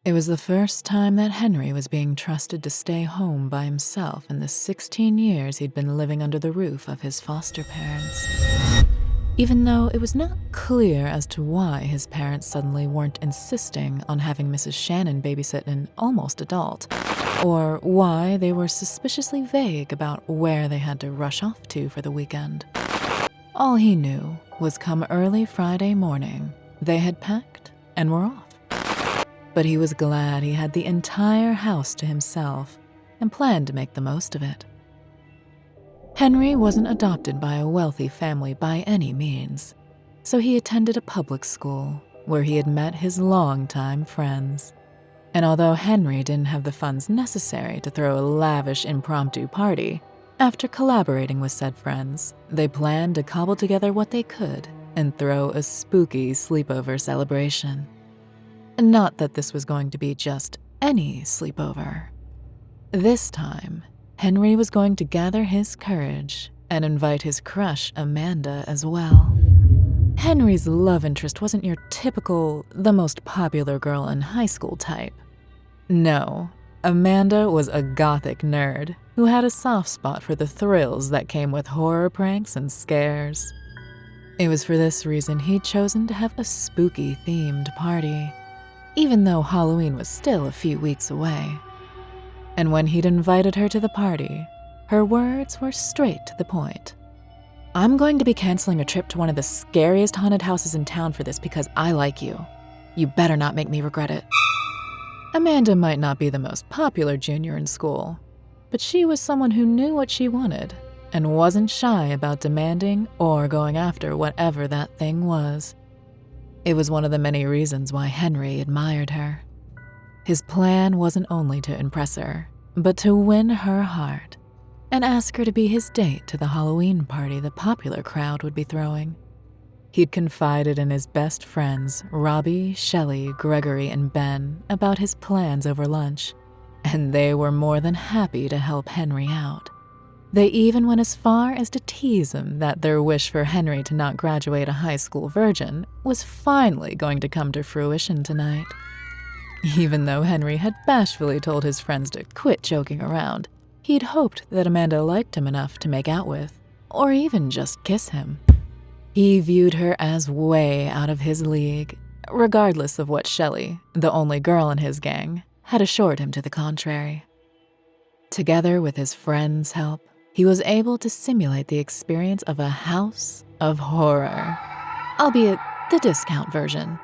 It was the first time that Henry was being trusted to stay home by himself in the 16 years he'd been living under the roof of his foster parents. Even though it was not clear as to why his parents suddenly weren't insisting on having Mrs. Shannon babysit an almost adult, or why they were suspiciously vague about where they had to rush off to for the weekend. All he knew was come early Friday morning, they had packed and were off. But he was glad he had the entire house to himself and planned to make the most of it. Henry wasn't adopted by a wealthy family by any means, so he attended a public school where he had met his longtime friends. And although Henry didn't have the funds necessary to throw a lavish impromptu party, after collaborating with said friends, they planned to cobble together what they could and throw a spooky sleepover celebration. Not that this was going to be just any sleepover. This time, Henry was going to gather his courage and invite his crush Amanda as well. Henry's love interest wasn't your typical, the most popular girl in high school type. No, Amanda was a gothic nerd who had a soft spot for the thrills that came with horror pranks and scares. It was for this reason he'd chosen to have a spooky-themed party, even though Halloween was still a few weeks away. And when he'd invited her to the party, her words were straight to the point. "I'm going to be canceling a trip to one of the scariest haunted houses in town for this because I like you. You better not make me regret it." Amanda might not be the most popular junior in school, but she was someone who knew what she wanted and wasn't shy about demanding or going after whatever that thing was. It was one of the many reasons why Henry admired her. His plan wasn't only to impress her, but to win her heart and ask her to be his date to the Halloween party the popular crowd would be throwing. He'd confided in his best friends, Robbie, Shelley, Gregory, and Ben, about his plans over lunch, and they were more than happy to help Henry out. They even went as far as to tease him that their wish for Henry to not graduate a high school virgin was finally going to come to fruition tonight. Even though Henry had bashfully told his friends to quit joking around, he'd hoped that Amanda liked him enough to make out with, or even just kiss him. He viewed her as way out of his league, regardless of what Shelley, the only girl in his gang, had assured him to the contrary. Together with his friends' help, he was able to simulate the experience of a house of horror, albeit the discount version.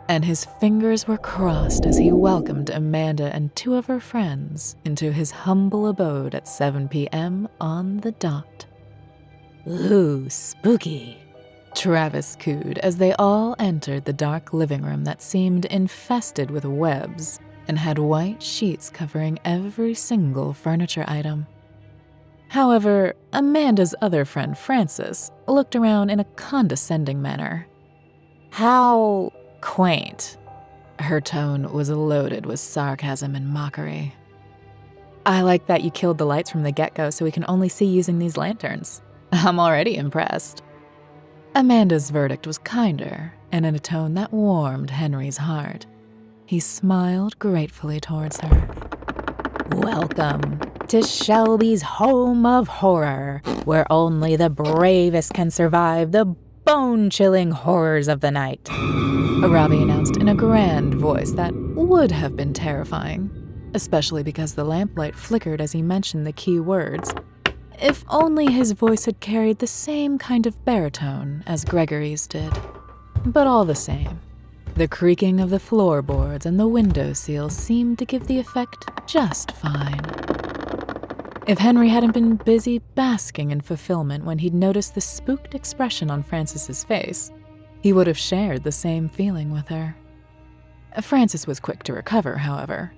And his fingers were crossed as he welcomed Amanda and two of her friends into his humble abode at 7 p.m. on the dot. "Ooh, spooky," Travis cooed as they all entered the dark living room that seemed infested with webs and had white sheets covering every single furniture item. However, Amanda's other friend, Frances, looked around in a condescending manner. "How quaint." Her tone was loaded with sarcasm and mockery. "I like that you killed the lights from the get-go so we can only see using these lanterns. I'm already impressed." Amanda's verdict was kinder and in a tone that warmed Henry's heart. He smiled gratefully towards her. "Welcome to Shelby's home of horror, where only the bravest can survive the bone-chilling horrors of the night," Robbie announced in a grand voice that would have been terrifying, especially because the lamplight flickered as he mentioned the key words. If only his voice had carried the same kind of baritone as Gregory's did. But all the same, the creaking of the floorboards and the window sills seemed to give the effect just fine. If Henry hadn't been busy basking in fulfillment when he'd noticed the spooked expression on Frances's face, he would have shared the same feeling with her. Frances was quick to recover, however.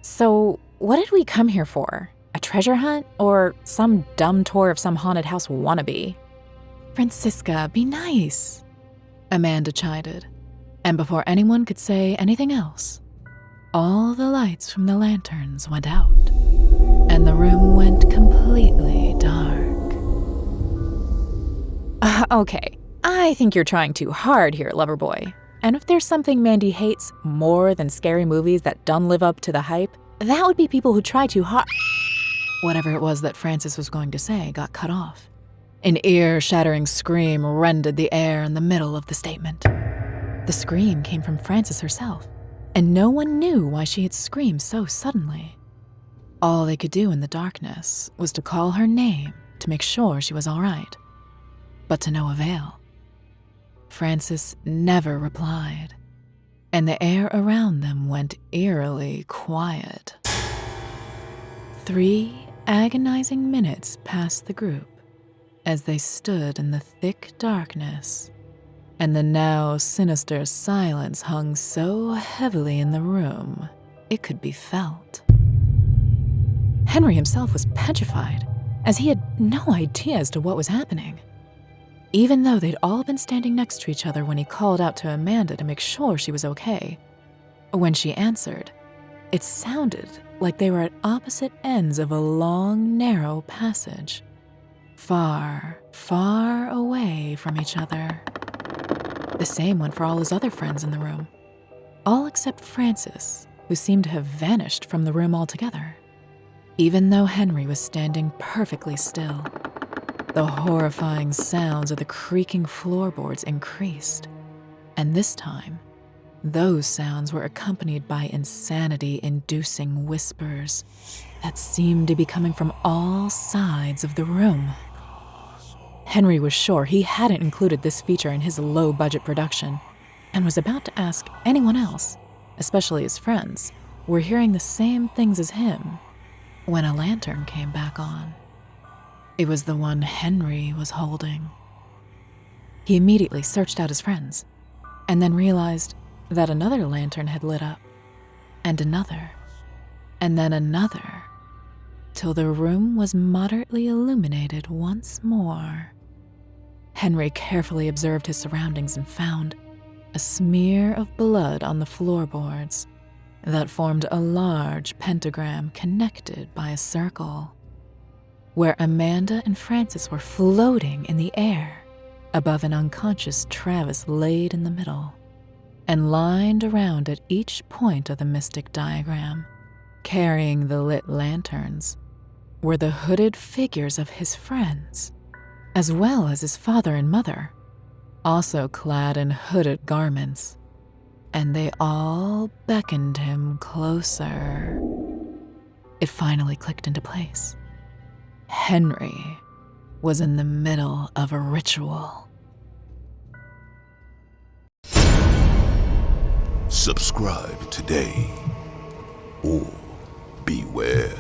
"So, what did we come here for? A treasure hunt? Or some dumb tour of some haunted house wannabe?" "Francisca, be nice," Amanda chided. And before anyone could say anything else, all the lights from the lanterns went out, and the room went completely dark. "Okay, I think you're trying too hard here, lover boy," And if there's something Mandy hates more than scary movies that don't live up to the hype, that would be people who try too hard. Whatever it was that Frances was going to say got cut off. An ear-shattering scream rended the air in the middle of the statement. The scream came from Frances herself, and no one knew why she had screamed so suddenly. All they could do in the darkness was to call her name to make sure she was all right, but to no avail. Frances never replied, and the air around them went eerily quiet. 3 agonizing minutes passed the group as they stood in the thick darkness, and the now sinister silence hung so heavily in the room it could be felt. Henry himself was petrified, as he had no idea as to what was happening. Even though they'd all been standing next to each other when he called out to Amanda to make sure she was okay, when she answered, it sounded like they were at opposite ends of a long, narrow passage, far, far away from each other. The same went for all his other friends in the room, all except Frances, who seemed to have vanished from the room altogether. Even though Henry was standing perfectly still, the horrifying sounds of the creaking floorboards increased, and this time, those sounds were accompanied by insanity-inducing whispers that seemed to be coming from all sides of the room. Henry was sure he hadn't included this feature in his low-budget production, and was about to ask anyone else, especially his friends, were hearing the same things as him, when a lantern came back on. It was the one Henry was holding. He immediately searched out his friends, and then realized that another lantern had lit up, and another, and then another, till the room was moderately illuminated once more. Henry carefully observed his surroundings and found a smear of blood on the floorboards that formed a large pentagram connected by a circle, where Amanda and Frances were floating in the air above an unconscious Travis laid in the middle, and lined around at each point of the mystic diagram, carrying the lit lanterns, were the hooded figures of his friends, as well as his father and mother, also clad in hooded garments, and they all beckoned him closer. It finally clicked into place. Henry was in the middle of a ritual. Subscribe today, or beware.